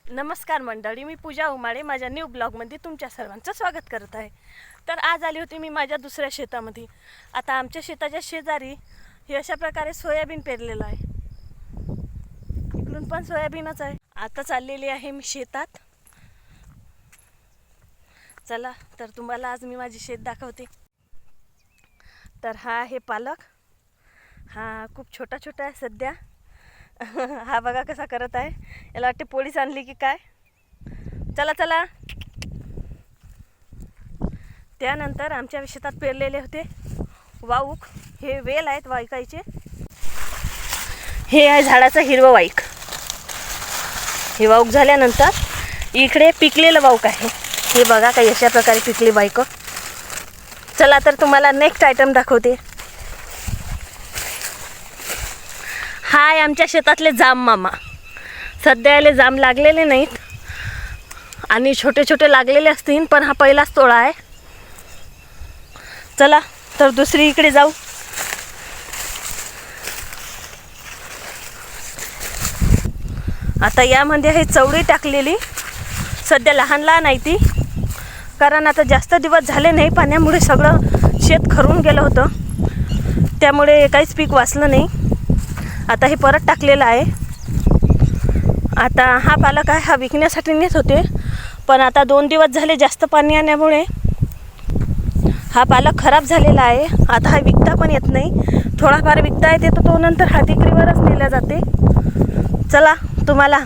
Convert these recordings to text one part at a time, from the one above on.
नमस्कार मंडळी, मी पूजा उमाळे माझ्या न्यू ब्लॉगमध्ये तुमच्या सर्वांचं स्वागत करत आहे। तर आज आली होती मी माझ्या दुसऱ्या शेतामध्ये। आता आमच्या शेताच्या शेजारी हे अशा प्रकारे सोयाबीन पेरलेलं आहे। इकडून पण सोयाबीनच आहे। आता चाललेली आहे मी शेतात। चला तर तुम्हाला आज मी माझी शेत दाखवते। तर हा आहे पालक। हा खूप छोटा छोटा आहे सध्या। हा बघा कसा करत आहे। याला वाटते पोलीस आणली की काय। चला चला। त्यानंतर आमच्या शेतात पेरलेले होते वाऊक। हे वेल आहेत वाईकाचे। हे आहे झाडाचं हिरवं वाईक। हे वाऊक झाल्यानंतर इकडे पिकलेलं वाऊक आहे। हे बघा काही अशा प्रकारे पिकले वाईक। चला तर तुम्हाला नेक्स्ट आयटम दाखवते। हाय आमच्या शेतातले जाम मामा। सध्या याले जाम लागलेले नाहीत आणि छोटे छोटे लागलेले असतील, पण हा पहिलाच तोळा आहे। चला तर दुसरी इकडे जाऊ। आता यामध्ये हे चवळी टाकलेली। सध्या लहान लहान आहे ती, कारण आता जास्त दिवस झाले नाही, पाण्यामुळे सगळं शेत खरून गेलं होतं, त्यामुळे काहीच पीक वाचलं नाही। आता हे परत टाकलेलं आहे। आता हा पालक आहे, हा विकण्यासाठी नेत होते, पण आता 2 दिवस झाले जास्त पाणी आल्यामुळे हा पालक खराब झालेला आहे। आता हा विकता पण येत नाही। थोडाफार विकता येते तर तो नंतर हातीकरीवरच नेला जाते। चला तुम्हाला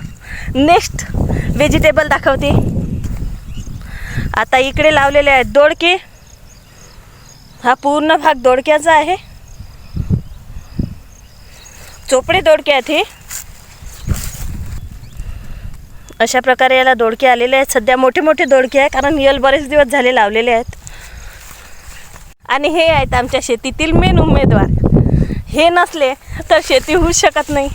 नेक्स्ट व्हेजिटेबल दाखवते। आता इकडे लावलेले आहेत दोडके। हा पूर्ण भाग दोडक्याचा आहे। चोपडे दोडके आहेत हे। अशा प्रकारे याला दोडके आलेले आहेत। सध्या मोठे मोठे दोडके आहे, कारण यल बरेच दिवस झाले लावलेले आहेत। आणि हे आहेत आमच्या शेतीतील मेन उमेदवार। हे नसले तर शेती होऊ शकत नाही,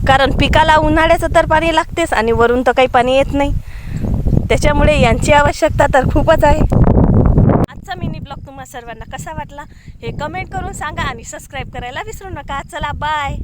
कारण पिकाला उन्हाळ्याचं तर पाणी लागतेच आणि वरून तर काही पाणी येत नाही, त्याच्यामुळे यांची आवश्यकता तर खूपच आहे। आजचा मिनी ब्लॉग तुम्हा सर्वांना कसा वाटला हे कमेंट करून सांगा आणि सबस्क्राईब करायला विसरू नका। चला बाय।